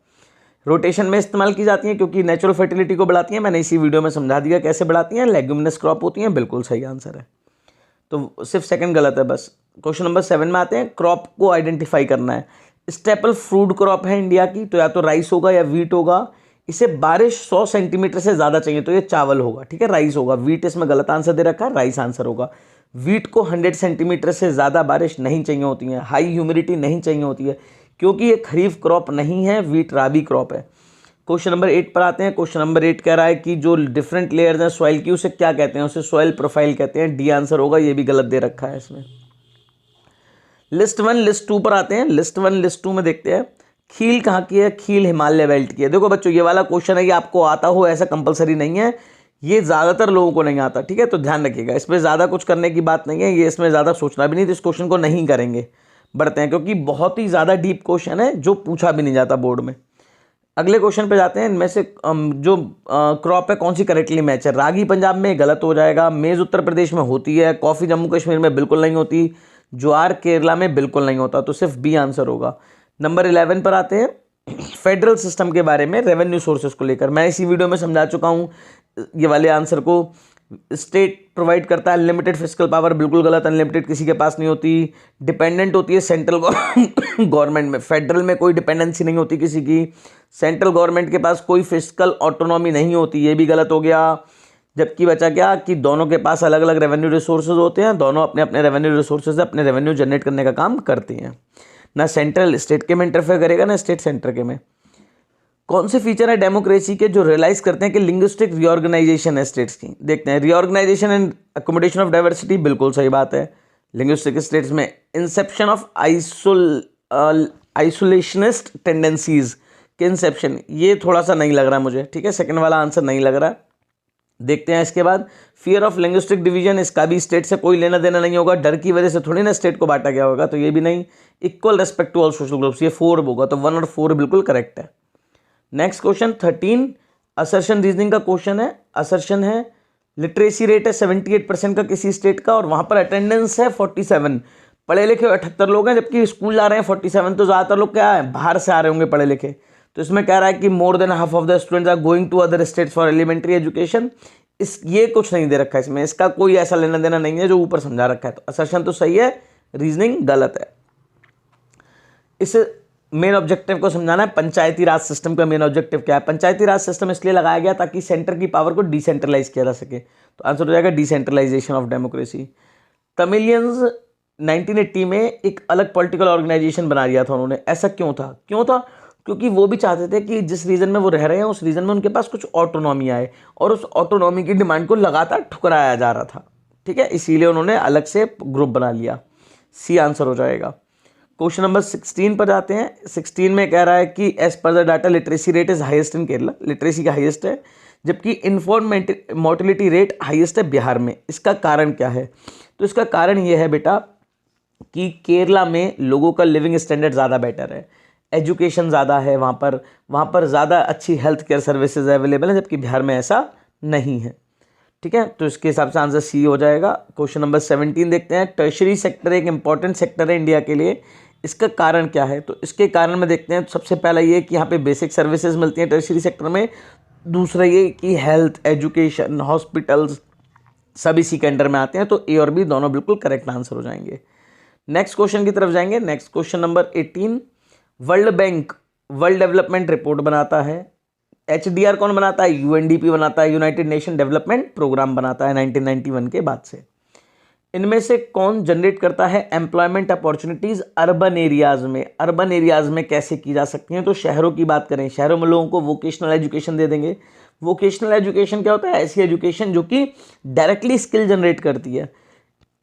रोटेशन में इस्तेमाल की जाती हैं क्योंकि नेचुरल फर्टिलिटी को बढ़ाती हैं। मैंने इसी वीडियो में समझा दिया कैसे बढ़ाती हैं। लेग्यूमिनस क्रॉप होती हैं, बिल्कुल सही आंसर है। तो सिर्फ सेकंड गलत है बस। क्वेश्चन नंबर 7 में आते हैं। क्रॉप को आइडेंटिफाई करना है। स्टेपल फ्रूट क्रॉप है इंडिया की, तो या तो राइस होगा या वीट होगा। इसे बारिश 100 सेंटीमीटर से ज़्यादा चाहिए, तो ये चावल होगा। ठीक है, राइस होगा। वीट इसमें गलत आंसर दे रखा है, राइस आंसर होगा। वीट को 100 सेंटीमीटर से ज़्यादा बारिश नहीं चाहिए होती है, हाई ह्यूमिडिटी नहीं चाहिए होती है, क्योंकि ये खरीफ क्रॉप नहीं है, वीट राबी क्रॉप है। क्वेश्चन नंबर 8 पर आते हैं। क्वेश्चन नंबर 8 कह रहा है कि जो डिफरेंट लेयर्स हैं सॉइल की, उसे क्या कहते हैं? उसे सॉइल प्रोफाइल कहते हैं। डी आंसर होगा, ये भी गलत दे रखा है इसमें। लिस्ट 1 लिस्ट 2 पर आते हैं। लिस्ट 1 लिस्ट 2 में देखते हैं खील कहाँ की है? खील हिमालय बेल्ट की है। देखो बच्चों, ये वाला क्वेश्चन है कि आपको आता हो ऐसा कंपलसरी नहीं है, ये ज़्यादातर लोगों को नहीं आता। ठीक है, तो ध्यान रखिएगा, इसमें ज़्यादा कुछ करने की बात नहीं है, ये इसमें ज़्यादा सोचना भी नहीं, तो इस क्वेश्चन को नहीं करेंगे। बढ़ते हैं, क्योंकि बहुत ही ज़्यादा डीप क्वेश्चन है जो पूछा भी नहीं जाता बोर्ड में। अगले क्वेश्चन पे जाते हैं। इनमें से जो क्रॉप है कौन सी करेक्टली मैच है? रागी पंजाब में गलत हो जाएगा। मेज़ उत्तर प्रदेश में होती है। कॉफ़ी जम्मू कश्मीर में बिल्कुल नहीं होती। ज्वार केरला में बिल्कुल नहीं होता, तो सिर्फ बी आंसर होगा। नंबर 11 पर आते हैं। फेडरल सिस्टम के बारे में रेवेन्यू सोर्सेज को लेकर मैं इसी वीडियो में समझा चुका हूँ ये वाले आंसर को। स्टेट प्रोवाइड करता है अनलिमिटेड फिस्कल पावर, बिल्कुल गलत। अनलिमिटेड किसी के पास नहीं होती। डिपेंडेंट होती है सेंट्रल गवर्नमेंट में। फेडरल में कोई डिपेंडेंसी नहीं होती किसी की। सेंट्रल गवर्नमेंट के पास कोई फिस्कल ऑटोनॉमी नहीं होती, ये भी गलत हो गया। जबकि बचा क्या कि दोनों के पास अलग अलग रेवेन्यू रिसोर्सेज होते हैं, दोनों अपने अपने रेवेन्यू रिसोर्सेज से अपने रेवेन्यू जनरेट करने का काम करते हैं। ना सेंट्रल स्टेट के में इंटरफेयर करेगा ना स्टेट सेंटर के में। कौन से फीचर है डेमोक्रेसी के जो रियलाइज करते हैं कि लिंग्विस्टिक रीऑर्गेनाइजेशन है स्टेट्स की? देखते हैं, reorganisation and accommodation of diversity, बिल्कुल सही बात है। लिंग्विस्टिक स्टेट्स में इंसेप्शन ऑफ आइसोलेशनिस्ट टेंडेंसीज के इंसेप्शन, ये थोड़ा सा नहीं लग रहा मुझे, ठीक है, सेकंड वाला आंसर नहीं लग रहा। देखते हैं इसके बाद, फियर ऑफ लिंग्विस्टिक डिवीजन, इसका भी स्टेट से कोई लेना देना नहीं होगा, डर की वजह से थोड़ी ना स्टेट को बांटा गया होगा, तो ये भी नहीं। Equal respect to all social groups, ये 4 होगा, तो 1 और 4 बिल्कुल करेक्ट है। नेक्स्ट क्वेश्चन 13 असर्शन रीजनिंग का क्वेश्चन है। असर्शन है लिटरेसी रेट है 78% का किसी स्टेट का, और वहाँ पर अटेंडेंस है 47, पढ़े लिखे 78 लोग हैं, जबकि स्कूल जा रहे हैं 47, तो ज़्यादातर लोग क्या है, बाहर से आ रहे होंगे पढ़े लिखे। तो इसमें कह रहा है कि more than half of the students are going to other states for elementary education. ये कुछ नहीं दे रखा है इसमें, इसका कोई ऐसा लेना देना नहीं है जो ऊपर समझा रखा है, तो असर्शन तो सही है, रीजनिंग गलत है। इस मेन ऑब्जेक्टिव को समझाना है। पंचायती राज सिस्टम का मेन ऑब्जेक्टिव क्या है? पंचायती राज सिस्टम इसलिए लगाया गया ताकि सेंटर की पावर को डिसेंट्रलाइज किया जा सके, तो आंसर हो जाएगा डिसेंट्रलाइजेशन ऑफ डेमोक्रेसी। तमिलियंस 1980 में एक अलग पॉलिटिकल ऑर्गेनाइजेशन बना दिया था उन्होंने, ऐसा क्यों था? क्योंकि वो भी चाहते थे कि जिस रीजन में वो रह रहे हैं उस रीजन में उनके पास कुछ ऑटोनॉमी आए, और उस ऑटोनॉमी की डिमांड को लगातार ठुकराया जा रहा था, ठीक है, इसीलिए उन्होंने अलग से ग्रुप बना लिया। सी आंसर हो जाएगा। क्वेश्चन नंबर 16 पर जाते हैं। 16 में कह रहा है कि as per the data literacy rate is highest in Kerala, literacy का हाईएस्ट है, जबकि इन्फॉर्म मोर्टिलिटी रेट हाईएस्ट है बिहार में। इसका कारण क्या है? तो इसका कारण ये है बेटा कि केरला में लोगों का लिविंग स्टैंडर्ड ज़्यादा बेटर है, एजुकेशन ज़्यादा है वहाँ पर ज़्यादा अच्छी हेल्थ केयर सर्विसेज अवेलेबल है, जबकि बिहार में ऐसा नहीं है, ठीक है, तो इसके हिसाब से आंसर सी हो जाएगा। क्वेश्चन नंबर 17 देखते हैं। टर्शरी सेक्टर एक इंपॉर्टेंट सेक्टर है इंडिया के लिए, इसका कारण क्या है? तो इसके कारण में देखते हैं, सबसे पहला ये कि यहाँ पे बेसिक सर्विसेज मिलती हैं टर्शरी सेक्टर में, दूसरा ये कि हेल्थ, एजुकेशन, हॉस्पिटल्स सब इसी के अंडर में आते हैं, तो ए और बी दोनों बिल्कुल करेक्ट आंसर हो जाएंगे। नेक्स्ट क्वेश्चन की तरफ जाएंगे। Next question number 18, world bank world development report बनाता है, HDR कौन बनाता है? UNDP बनाता है, यूनाइटेड नेशन डेवलपमेंट प्रोग्राम बनाता है 1991 के बाद से। इनमें से कौन जनरेट करता है एम्प्लॉयमेंट अपॉर्चुनिटीज़ अर्बन एरियाज़ में? अर्बन एरियाज़ में कैसे की जा सकती हैं? तो शहरों की बात करें, शहरों में लोगों को वोकेशनल एजुकेशन दे देंगे। वोकेशनल एजुकेशन क्या होता है? ऐसी एजुकेशन जो कि डायरेक्टली स्किल जनरेट करती है।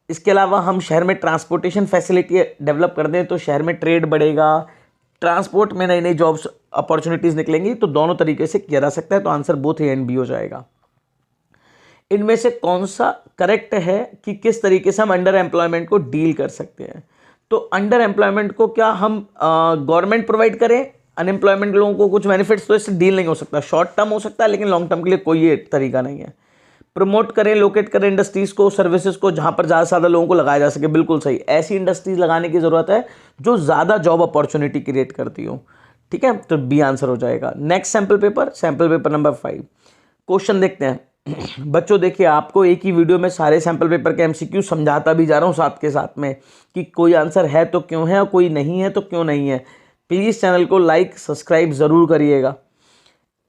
इसके अलावा हम शहर में ट्रांसपोर्टेशन फैसिलिटी डेवलप कर दें तो शहर में ट्रेड बढ़ेगा, ट्रांसपोर्ट में नई नई जॉब्स अपॉर्चुनिटीज़ निकलेंगी, तो दोनों तरीके से किया जा सकता है, तो answer both A and B हो जाएगा। इनमें से कौन सा करेक्ट है कि किस तरीके से हम अंडर एम्प्लॉयमेंट को डील कर सकते हैं? तो अंडर एम्प्लॉयमेंट को क्या हम गवर्नमेंट प्रोवाइड करें? अनएम्प्लॉयमेंट लोगों को कुछ बेनिफिट्स, तो इससे डील नहीं हो सकता। शॉर्ट टर्म हो सकता है लेकिन लॉन्ग टर्म के लिए कोई ये तरीका नहीं है। प्रमोट करें, लोकेट करें इंडस्ट्रीज़ को, सर्विसेज को, जहाँ पर ज़्यादा से ज़्यादा लोगों को लगाया जा सके, बिल्कुल सही। ऐसी इंडस्ट्रीज़ लगाने की ज़रूरत है जो ज़्यादा जॉब अपॉर्चुनिटी क्रिएट करती हो, ठीक है, तो बी आंसर हो जाएगा। Next sample paper number 5 question देखते हैं। बच्चों देखिए, आपको एक ही वीडियो में सारे सैम्पल पेपर के MCQ समझाता भी जा रहा हूँ साथ के साथ में कि कोई आंसर है तो क्यों है और कोई नहीं है तो क्यों नहीं है। प्लीज़ चैनल को लाइक सब्सक्राइब ज़रूर करिएगा।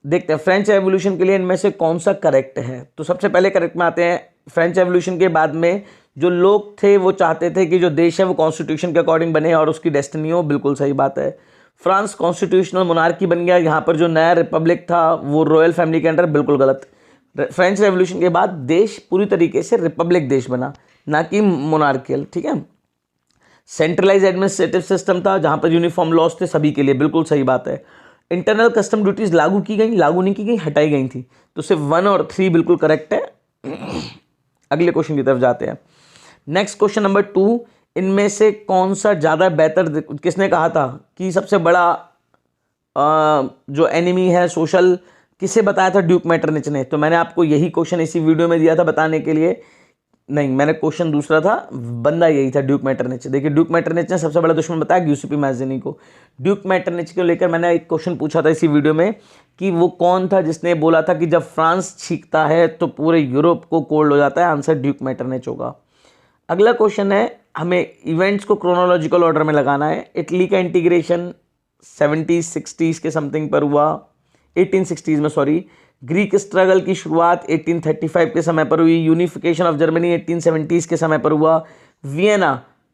देखते हैं फ्रेंच रेवोल्यूशन के लिए इनमें से कौन सा करेक्ट है। तो सबसे पहले करेक्ट में आते हैं, फ्रेंच रेवोल्यूशन के बाद में जो लोग थे वो चाहते थे कि जो देश है वो कॉन्स्टिट्यूशन के अकॉर्डिंग बने और उसकी डेस्टिनी हो, बिल्कुल सही बात है। फ्रांस कॉन्स्टिट्यूशनल मोनार्की बन गया, यहाँ पर जो नया रिपब्लिक था वो रॉयल फैमिली के अंडर, बिल्कुल गलत। फ्रेंच रेवोल्यूशन के बाद देश पूरी तरीके से रिपब्लिक देश बना, ना कि मोनार्कियल, ठीक है। सेंट्रलाइज एडमिनिस्ट्रेटिव सिस्टम था जहाँ पर यूनिफॉर्म लॉज थे सभी के लिए, बिल्कुल सही बात है। इंटरनल कस्टम ड्यूटीज लागू की गई, लागू नहीं की गई, हटाई गई थी, तो सिर्फ 1 और 3 बिल्कुल करेक्ट है। अगले क्वेश्चन की तरफ जाते हैं। नेक्स्ट क्वेश्चन नंबर 2, इनमें से कौन सा ज़्यादा बेहतर, किसने कहा था कि सबसे बड़ा जो एनिमी है सोशल, किसे बताया था? ड्यूक मैटरनिच ने। तो मैंने आपको यही क्वेश्चन इसी वीडियो में दिया था बताने के लिए, नहीं मैंने क्वेश्चन दूसरा था, बंदा यही था ड्यूक मैटरनिच। देखिए ड्यूक मैटरनिच ने सबसे बड़ा दुश्मन बताया ग्यूसेपी मैज़िनी को। ड्यूक मैटरनिच को लेकर मैंने एक क्वेश्चन पूछा था इसी वीडियो में कि वो कौन था जिसने बोला था कि जब फ्रांस छींकता है तो पूरे यूरोप को कोल्ड हो जाता है। आंसर ड्यूक मैटरनिच होगा। अगला क्वेश्चन है, हमें इवेंट्स को क्रोनोलॉजिकल ऑर्डर में लगाना है। इटली का इंटीग्रेशन 70s-60s के समथिंग पर हुआ, 1860s में सॉरी। ग्रीक स्ट्रगल की शुरुआत 1835 के समय पर हुई। यूनिफिकेशन ऑफ जर्मनी 1870s के समय पर हुआ। वियना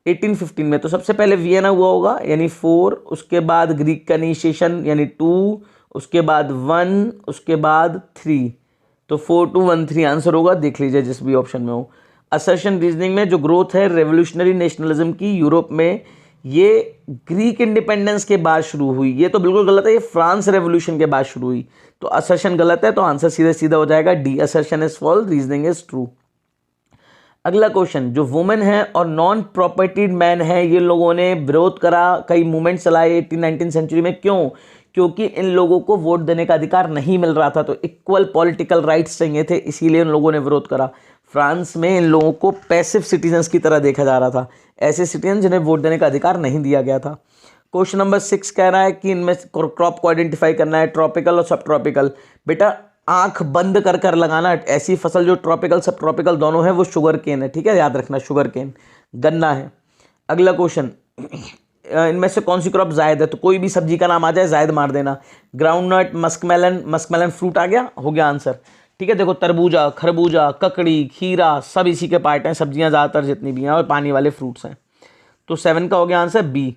1815 में। तो सबसे पहले वियना हुआ होगा यानी 4, उसके बाद ग्रीक का इनिशिएशन यानी 2, उसके बाद 1, उसके बाद 3। तो 4213 आंसर होगा, देख लीजिए जिस भी ऑप्शन में हो। असर्शन रीजनिंग में जो ग्रोथ है रेवोल्यूशनरी नेशनलिज्म की यूरोप में, ये ग्रीक इंडिपेंडेंस के बाद शुरू हुई। ये तो बिल्कुल गलत है, ये फ्रांस रेवोल्यूशन के बाद शुरू हुई। तो असर्शन गलत है, तो आंसर सीधा सीधा हो जाएगा D, assertion is false, reasoning is true. अगला क्वेश्चन, जो वुमेन है और नॉन प्रॉपर्टीड मैन है, ये लोगों ने विरोध करा, कई मूवमेंट चलाए 18-19 सेंचुरी में। क्यों? क्योंकि इन लोगों को वोट देने का अधिकार नहीं मिल रहा था, तो इक्वल पॉलिटिकल राइट्स चाहिए थे, इसीलिए इन लोगों ने विरोध करा। फ्रांस में इन लोगों को पैसिव सिटीजन्स की तरह देखा जा रहा था, ऐसे सिटीजन जिन्हें वोट देने का अधिकार नहीं दिया गया था। क्वेश्चन नंबर 6 कह रहा है कि इनमें क्रॉप को आइडेंटिफाई करना है, ट्रॉपिकल और सब ट्रॉपिकल। बेटा आंख बंद कर कर लगाना, ऐसी फसल जो ट्रॉपिकल सब ट्रॉपिकल दोनों है वो शुगर केन है, ठीक है, याद रखना, शुगर केन गन्ना है। अगला क्वेश्चन, इनमें से कौन सी क्रॉप जायद है? तो कोई भी सब्जी का नाम आ जाए जायद मार देना। ग्राउंडनट, मस्कमेलन, मस्कमेलन फ्रूट आ गया, हो गया आंसर, ठीक है। देखो तरबूजा, खरबूजा, ककड़ी, खीरा सब इसी के पार्ट हैं, सब्जियां ज़्यादातर जितनी भी हैं और पानी वाले फ्रूट्स हैं। तो 7 का हो गया आंसर बी।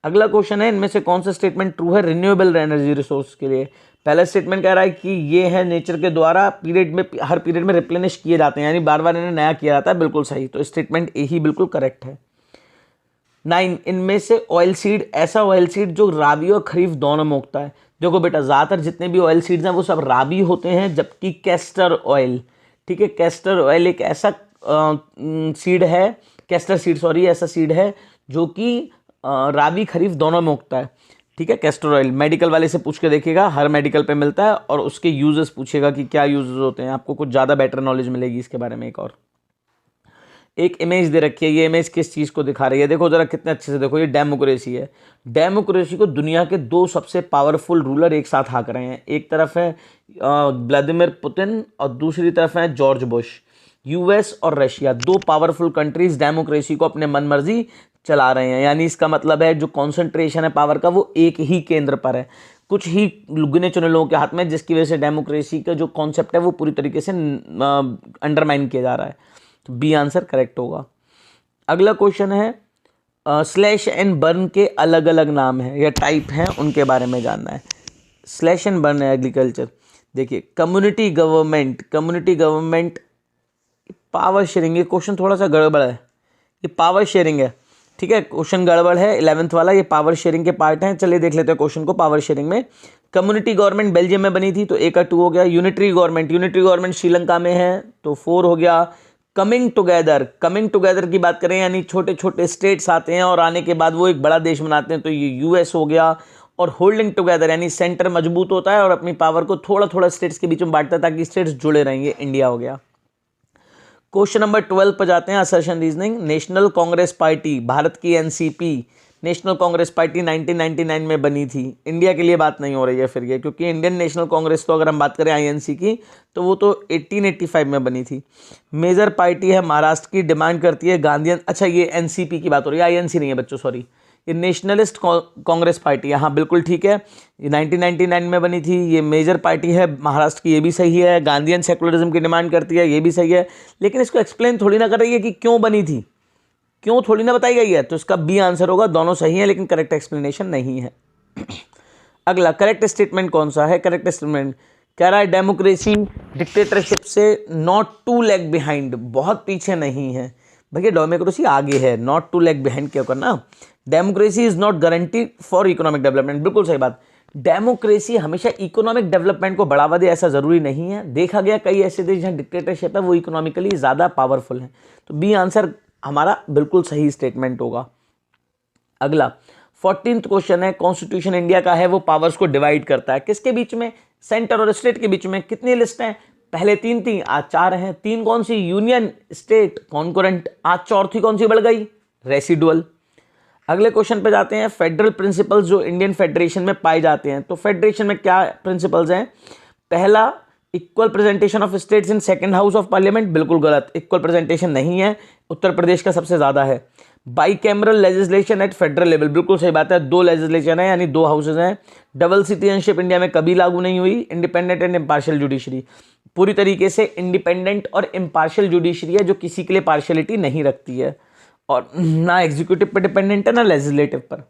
अगला क्वेश्चन है, इनमें से कौन सा स्टेटमेंट ट्रू है रिन्यूएबल एनर्जी रिसोर्स के लिए? पहला स्टेटमेंट कह रहा है कि ये है नेचर के द्वारा पीरियड में, हर पीरियड में रिप्लेनिश किए जाते हैं, यानी बार बार इन्हें नया किया जाता है, बिल्कुल सही। तो स्टेटमेंट ए ही बिल्कुल करेक्ट है। 9, इनमें से ऑयल सीड, ऐसा ऑयल सीड जो राबी और खरीफ दोनों में उगता है। देखो बेटा ज़्यादातर जितने भी ऑयल सीड्स हैं वो सब राबी होते हैं, जबकि कैस्टर ऑयल, ठीक है, कैस्टर ऑयल एक ऐसा सीड है, कैस्टर सीड सॉरी, ऐसा सीड है जो कि राबी खरीफ दोनों में उगता है, ठीक है। कैस्टर ऑयल मेडिकल वाले से पूछ के देखिएगा, हर मेडिकल पे मिलता है, और उसके यूजेस पूछेगा कि क्या यूजेस होते हैं, आपको कुछ ज़्यादा बेटर नॉलेज मिलेगी इसके बारे में। एक इमेज दे रखी है, ये इमेज किस चीज़ को दिखा रही है? देखो जरा कितने अच्छे से देखो, ये डेमोक्रेसी है। डेमोक्रेसी को दुनिया के 2 सबसे पावरफुल रूलर एक साथ हाँक रहे हैं, एक तरफ है व्लादिमीर पुतिन और दूसरी तरफ है जॉर्ज बुश। यूएस और रशिया 2 पावरफुल कंट्रीज डेमोक्रेसी को अपने मन मर्जी चला रहे हैं, यानी इसका मतलब है जो कॉन्सेंट्रेशन है पावर का वो एक ही केंद्र पर है, कुछ ही गिने चुने लोगों के हाथ में, जिसकी वजह से डेमोक्रेसी का जो कॉन्सेप्ट है वो पूरी तरीके से अंडरमाइन किया जा रहा है। तो बी आंसर करेक्ट होगा। अगला क्वेश्चन है, स्लैश एंड बर्न के अलग अलग नाम हैं या टाइप हैं, उनके बारे में जानना है। स्लैश एंड बर्न है एग्रीकल्चर। देखिए कम्युनिटी गवर्नमेंट, पावर शेयरिंग, ये क्वेश्चन थोड़ा सा गड़बड़ है, ये पावर शेयरिंग है, ठीक है, क्वेश्चन गड़बड़ है 11th वाला, ये पावर शेयरिंग के पार्ट हैं। चलिए देख लेते हैं क्वेश्चन को। पावर शेयरिंग में कम्युनिटी गवर्नमेंट बेल्जियम में बनी थी, तो 1 का 2 हो गया। यूनिटरी गवर्नमेंट श्रीलंका में है, तो 4 हो गया। कमिंग टुगेदर की बात करें, यानी छोटे छोटे स्टेट्स आते हैं और आने के बाद वो एक बड़ा देश बनाते हैं, तो ये यूएस हो गया। और होल्डिंग टुगेदर यानी सेंटर मजबूत होता है और अपनी पावर को थोड़ा थोड़ा स्टेट्स के बीच में बांटता है ताकि स्टेट्स जुड़े रहेंगे, इंडिया हो गया। क्वेश्चन नंबर 12 पर जाते हैं, assertion reasoning. National Congress party, Bharat की एनसीपी, नेशनल कांग्रेस पार्टी 1999 में बनी थी। इंडिया के लिए बात नहीं हो रही है फिर ये, क्योंकि इंडियन नेशनल कांग्रेस तो अगर हम बात करें आईएनसी की तो वो तो 1885 में बनी थी। मेजर पार्टी है महाराष्ट्र की, डिमांड करती है गांधीयन, अच्छा ये एनसीपी की बात हो रही है, आईएनसी नहीं है बच्चों, सॉरी, ये नेशनलिस्ट कांग्रेस पार्टी है, हाँ बिल्कुल ठीक है, ये 1999 में बनी थी। ये मेजर पार्टी है महाराष्ट्र की, ये भी सही है। गांधीयन सेकुलरिज्म की डिमांड करती है, ये भी सही है, लेकिन इसको एक्सप्लेन थोड़ी ना कर रही है कि क्यों बनी थी, क्यों थोड़ी ना बताई गई है, तो इसका बी आंसर होगा। दोनों सही है लेकिन करेक्ट एक्सप्लेनेशन नहीं है। अगला करेक्ट स्टेटमेंट कौन सा है? करेक्ट स्टेटमेंट कह रहा है डेमोक्रेसी डिक्टेटरशिप से नॉट टू लैग बिहाइंड, बहुत पीछे नहीं है। भैया डेमोक्रेसी आगे है, नॉट टू लैग बिहाइंड क्यों करना। Democracy is not guarantee for economic development, बिल्कुल सही बात। डेमोक्रेसी हमेशा इकोनॉमिक डेवलपमेंट को बढ़ावा दे ऐसा जरूरी नहीं है। देखा गया कई ऐसे देश जहाँ डिक्टेटरशिप है वो इकोनॉमिकली ज़्यादा पावरफुल है, तो बी आंसर हमारा बिल्कुल सही स्टेटमेंट होगा। अगला 14th क्वेश्चन है, कॉन्स्टिट्यूशन इंडिया का है वो पावर्स को डिवाइड करता है किसके बीच में? सेंटर और स्टेट के बीच में। कितनी लिस्ट हैं? पहले 3 थी, आज 4 हैं। 3 कौन सी? Union, state, concurrent. आज चौथी कौन सी बढ़ गई? रेसिडुअल। अगले क्वेश्चन पे जाते हैं, फेडरल प्रिंसिपल्स जो इंडियन फेडरेशन में पाए जाते हैं। तो फेडरेशन में क्या प्रिंसिपल्स हैं? पहला, equal presentation of states in second house of parliament, बिल्कुल गलत, इक्वल प्रेजेंटेशन नहीं है, उत्तर प्रदेश का सबसे ज्यादा है। Bicameral legislation at federal level, बिल्कुल सही बात है, 2 लेजिस्लेशन है यानी 2 हाउसेज हैं। डबल सिटीजनशिप इंडिया में कभी लागू नहीं हुई। इंडिपेंडेंट एंड इम्पार्शियल जुडिशरी, पूरी तरीके से इंडिपेंडेंट और इम्पार्शियल जुडिशरी है जो किसी के लिए पार्शियलिटी नहीं रखती है। और ना एग्जीक्यूटिव पर डिपेंडेंट है ना लेजिस्लेटिव पर।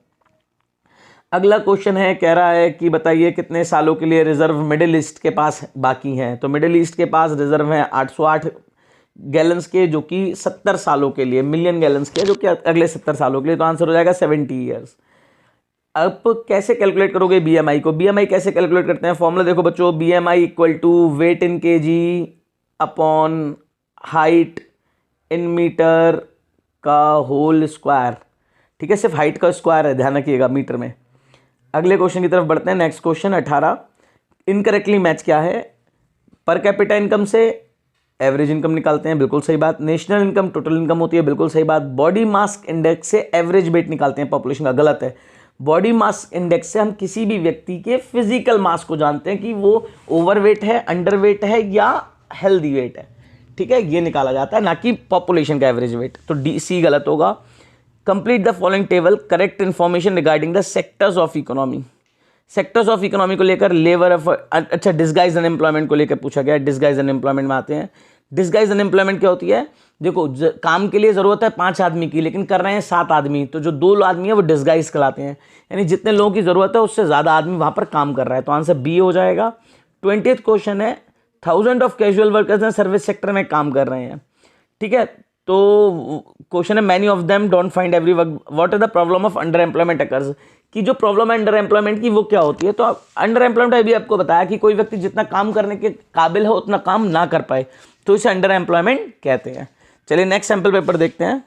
अगला क्वेश्चन है, कह रहा है कि बताइए कितने सालों के लिए रिजर्व मिडिल ईस्ट के पास बाकी हैं। तो मिडिल ईस्ट के पास रिजर्व हैं 808 गैलन्स के, जो कि 70 सालों के लिए, मिलियन गैलन्स के, जो कि अगले 70 सालों के लिए। तो आंसर हो जाएगा 70 ईयर्स। अब कैसे कैलकुलेट करोगे बीएमआई को? बीएमआई कैसे कैलकुलेट करते हैं? फॉर्मूला देखो बच्चों, BMI equal to weight in KG upon height in metre का होल स्क्वायर। ठीक है, सिर्फ हाइट का स्क्वायर है, ध्यान रखिएगा मीटर में। अगले क्वेश्चन की तरफ बढ़ते हैं। नेक्स्ट क्वेश्चन 18, इनकरेक्टली मैच क्या है? पर कैपिटा इनकम से एवरेज इनकम निकालते हैं, बिल्कुल सही बात। नेशनल इनकम टोटल इनकम होती है, बिल्कुल सही बात। बॉडी मास इंडेक्स से एवरेज वेट निकालते हैं पॉपुलेशन का, गलत है। बॉडी मास इंडेक्स से हम किसी भी व्यक्ति के फिजिकल मास को जानते हैं कि वो ओवरवेट है, अंडरवेट है या हेल्दी वेट है। ठीक है, ये निकाला जाता है, ना कि पॉपुलेशन का एवरेज वेट। तो डी सी गलत होगा। Complete the following table, correct information regarding the sectors of economy. Sectors of economy को लेकर लेबर, अच्छा डिस्गाइज अनएम्प्लॉयमेंट को लेकर पूछा गया है। डिस्गाइज अनएम्प्लॉयमेंट में आते हैं। डिस्गाइज अनएम्प्लॉयमेंट क्या होती है? देखो, काम के लिए ज़रूरत है 5 आदमी की, लेकिन कर रहे हैं 7 आदमी, तो जो 2 आदमी है वो डिस्गाइज कहलाते हैं। यानी जितने लोगों की ज़रूरत है उससे ज़्यादा आदमी वहाँ पर काम कर रहा है। तो आंसर बी हो जाएगा। 20th क्वेश्चन है, 1000 ऑफ कैजुअल वर्कर्स हैं सर्विस सेक्टर में काम कर रहे हैं। ठीक है, तो क्वेश्चन है, many of them don't find every work, what is the problem of under employment occurs. कि जो प्रॉब्लम है अंडर एम्प्लॉयमेंट की वो क्या होती है? तो अंडर एम्प्लॉयमेंट अभी आपको बताया कि कोई व्यक्ति जितना काम करने के काबिल है उतना काम ना कर पाए, तो इसे अंडर एम्प्लॉयमेंट कहते हैं। चलिए नेक्स्ट सैंपल पेपर देखते हैं।